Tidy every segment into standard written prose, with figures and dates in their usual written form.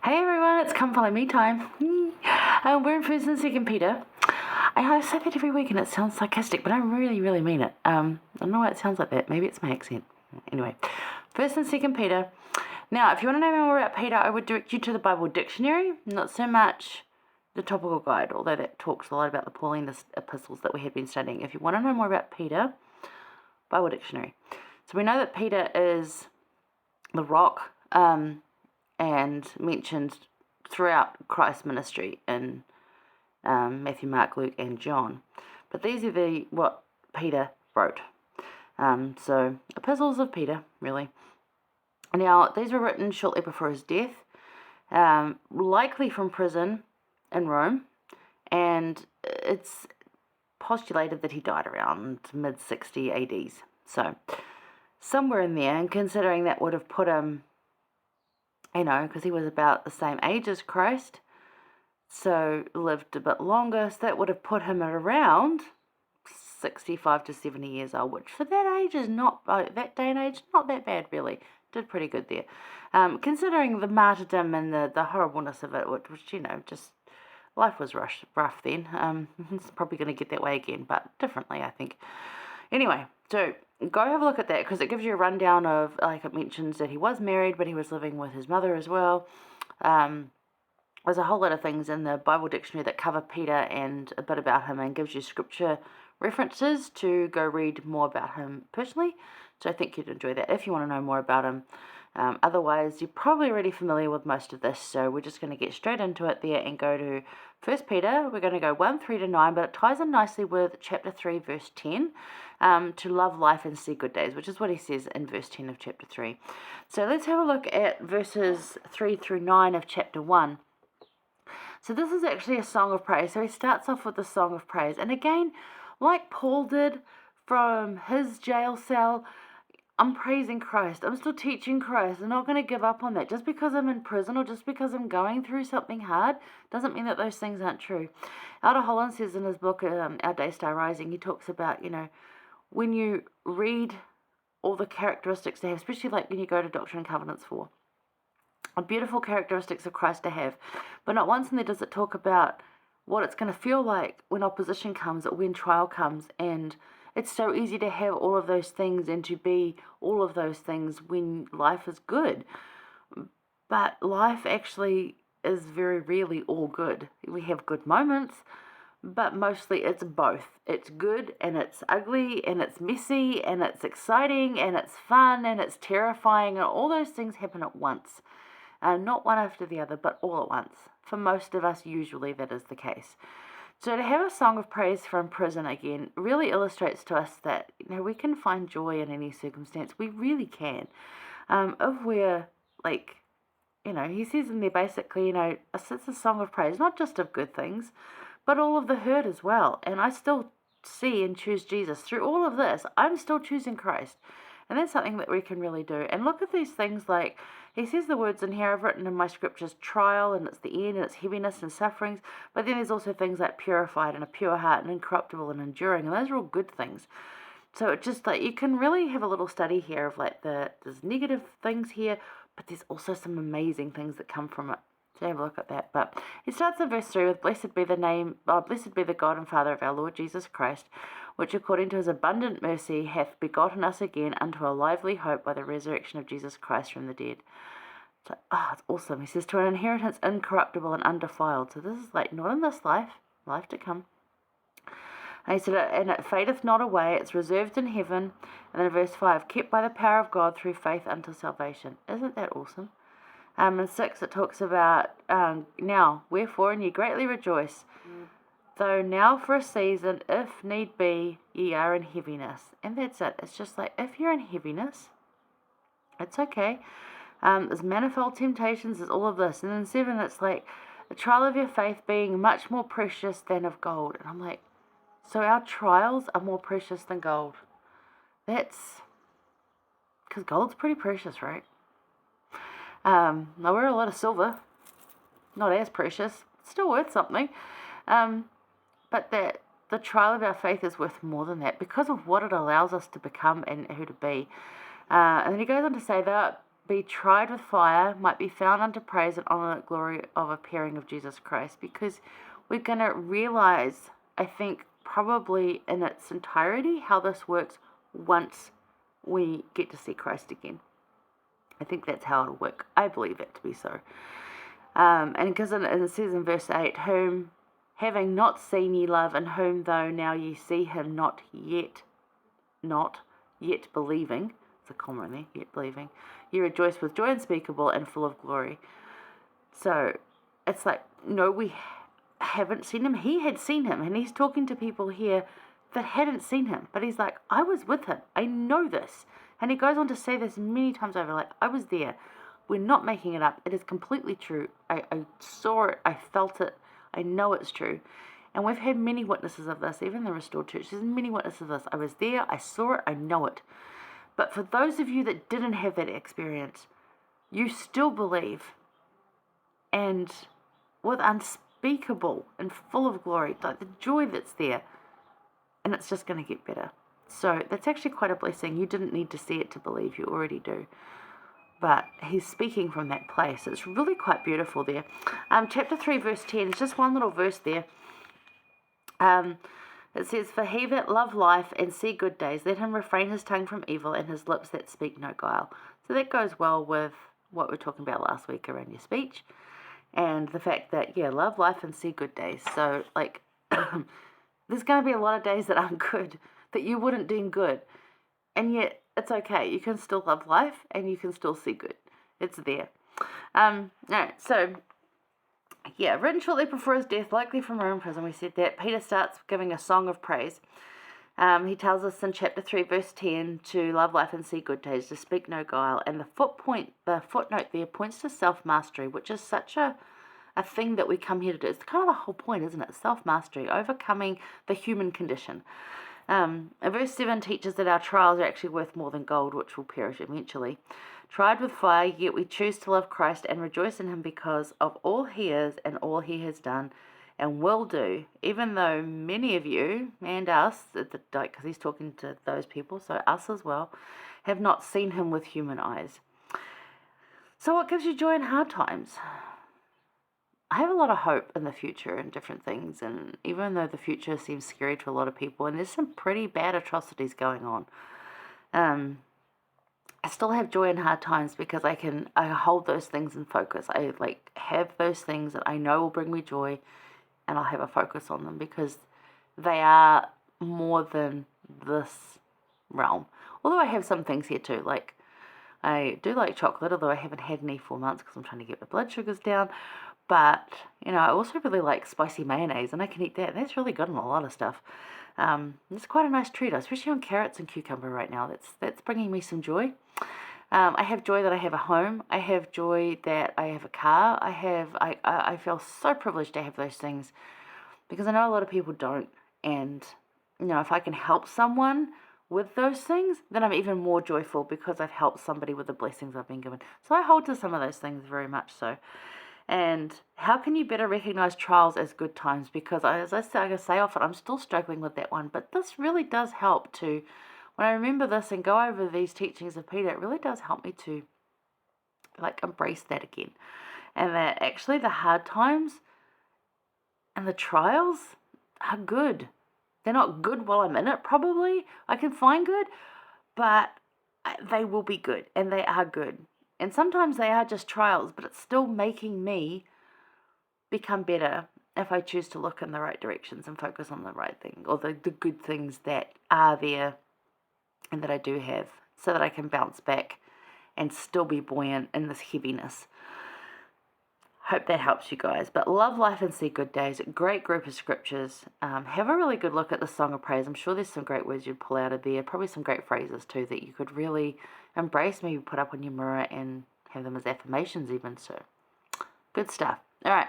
Hey everyone, it's Come Follow Me time. We're in 1st and 2nd Peter. I say that every week and it sounds sarcastic, but I really mean it. I don't know why it sounds like that. Maybe it's my accent. Anyway, 1st and 2nd Peter. Now, if you want to know more about Peter, I would direct you to the Bible Dictionary, not so much the topical guide, although that talks a lot about the Pauline epistles that we had been studying. If you want to know more about Peter, Bible Dictionary. So we know that Peter is the rock, and mentioned throughout Christ's ministry in Matthew, Mark, Luke, and John. But these are what Peter wrote. So epistles of Peter, really. Now, these were written shortly before his death, likely from prison in Rome, and it's postulated that he died around mid-60 ADs. So somewhere in there, and considering that would have put him, because he was about the same age as Christ, so lived a bit longer, so that would have put him at around 65 to 70 years old, which for that age is not, that day and age, not that bad really. Did pretty good there. Considering the martyrdom and the horribleness of it, which just, life was rough then. It's probably going to get that way again, but differently, I think. Anyway, so go have a look at that, because it gives you a rundown of, it mentions that he was married, but he was living with his mother as well. There's a whole lot of things in the Bible Dictionary that cover Peter and a bit about him, and gives you scripture references to go read more about him personally. So I think you'd enjoy that if you want to know more about him. Otherwise, you're probably already familiar with most of this, so we're just going to get straight into it there and go to 1 Peter. We're going to go 1:3-9, but it ties in nicely with chapter 3, verse 10, to love life and see good days, which is what he says in verse 10 of chapter 3. So let's have a look at verses 3-9 of chapter 1. So this is actually a song of praise. So he starts off with a song of praise. And again, like Paul did from his jail cell, I'm praising Christ. I'm still teaching Christ. I'm not going to give up on that. Just because I'm in prison or just because I'm going through something hard doesn't mean that those things aren't true. Elder Holland says in his book, Our Day Star Rising, he talks about, when you read all the characteristics they have, especially like when you go to Doctrine and Covenants 4, are beautiful characteristics of Christ to have. But not once in there does it talk about what it's going to feel like when opposition comes or when trial comes. And it's so easy to have all of those things and to be all of those things when life is good. But life actually is very rarely all good. We have good moments, but mostly it's both. It's good and it's ugly and it's messy and it's exciting and it's fun and it's terrifying, and all those things happen at once. Not one after the other, but all at once. For most of us, usually that is the case. So to have a song of praise from prison again really illustrates to us that we can find joy in any circumstance. We really can. If we're he says in there basically, it's a song of praise, not just of good things, but all of the hurt as well. And I still see and choose Jesus. Through all of this, I'm still choosing Christ. And that's something that we can really do. And look at these things like, he says the words in here, I've written in my scriptures, trial, and it's the end, and it's heaviness and sufferings. But then there's also things like purified and a pure heart and incorruptible and enduring. And those are all good things. So it's just you can really have a little study here of there's negative things here, but there's also some amazing things that come from it. So have a look at that. But it starts in verse 3 with, blessed be the God and Father of our Lord Jesus Christ, which according to his abundant mercy hath begotten us again unto a lively hope by the resurrection of Jesus Christ from the dead. So, it's awesome. He says, to an inheritance incorruptible and undefiled. So this is not in this life to come. And he said, and it fadeth not away, it's reserved in heaven. And then in verse 5, kept by the power of God through faith unto salvation. Isn't that awesome? In 6 it talks about, now, wherefore, and ye greatly rejoice, though now for a season, if need be, ye are in heaviness. And that's it. It's just if you're in heaviness, it's okay. There's manifold temptations, there's all of this. And then 7, it's the trial of your faith being much more precious than of gold. And I'm so our trials are more precious than gold. That's because gold's pretty precious, right? Now we're a lot of silver, not as precious, still worth something. But that the trial of our faith is worth more than that because of what it allows us to become and who to be. And then he goes on to say that be tried with fire, might be found unto praise and honor and glory of appearing of Jesus Christ. Because we're going to realize, I think, probably in its entirety, how this works once we get to see Christ again. I think that's how it'll work. I believe it to be so. And because it says in verse 8, whom having not seen ye love, and whom though now ye see him not yet believing, it's a comma in there, yet believing, ye rejoice with joy unspeakable and full of glory. So it's like, no, we haven't seen him. He had seen him, and he's talking to people here that hadn't seen him. But he's like, I was with him. I know this. And he goes on to say this many times over, like, I was there. We're not making it up. It is completely true. I saw it. I felt it. I know it's true. And we've had many witnesses of this, even the Restored Church. There's many witnesses of this. I was there. I saw it. I know it. But for those of you that didn't have that experience, you still believe. And with unspeakable and full of glory, like the joy that's there. And it's just going to get better. So that's actually quite a blessing. You didn't need to see it to believe. You already do. But he's speaking from that place. It's really quite beautiful there. Chapter 3, verse 10. It's just one little verse there. It says, for he that love life and see good days, let him refrain his tongue from evil and his lips that speak no guile. So that goes well with what we were talking about last week around your speech. And the fact that, love life and see good days. So, like, there's going to be a lot of days that aren't good, that you wouldn't deem good. And yet, it's okay. You can still love life and you can still see good. It's there. Written shortly before his death, likely from Roman prison, we said that. Peter starts giving a song of praise. He tells us in chapter 3, verse 10, to love life and see good days, to speak no guile. And the footnote there points to self-mastery, which is such a thing that we come here to do. It's kind of the whole point, isn't it? Self-mastery, overcoming the human condition. Verse 7 teaches that our trials are actually worth more than gold, which will perish eventually. Tried with fire, yet we choose to love Christ and rejoice in him because of all he is and all he has done and will do, even though many of you and us, because he's talking to those people, so us as well, have not seen him with human eyes. So what gives you joy in hard times? I have a lot of hope in the future and different things, and even though the future seems scary to a lot of people, and there's some pretty bad atrocities going on, I still have joy in hard times because I hold those things in focus. I have those things that I know will bring me joy, and I'll have a focus on them because they are more than this realm. Although I have some things here too, like I do like chocolate, although I haven't had any for months because I'm trying to get my blood sugars down. But, I also really like spicy mayonnaise, and I can eat that. That's really good on a lot of stuff. It's quite a nice treat, especially on carrots and cucumber right now. That's bringing me some joy. I have joy that I have a home. I have joy that I have a car. I feel so privileged to have those things because I know a lot of people don't. And, if I can help someone with those things, then I'm even more joyful because I've helped somebody with the blessings I've been given. So I hold to some of those things very much so. And how can you better recognize trials as good times? Because as I say often, I'm still struggling with that one. But this really does help to, when I remember this and go over these teachings of Peter, it really does help me to embrace that again. And that actually the hard times and the trials are good. They're not good while I'm in it, probably. I can find good, but they will be good, and they are good. And sometimes they are just trials, but it's still making me become better if I choose to look in the right directions and focus on the right thing, or the good things that are there and that I do have, so that I can bounce back and still be buoyant in this heaviness. Hope that helps you guys. But love life and see good days. Great group of scriptures. Have a really good look at the Song of Praise. I'm sure there's some great words you'd pull out of there. Probably some great phrases too that you could really embrace, maybe put up on your mirror and have them as affirmations even. So good stuff. All right.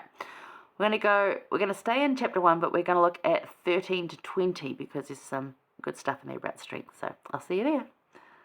We're going to stay in chapter 1, but we're going to look at 13 to 20 because there's some good stuff in there about strength. So I'll see you there.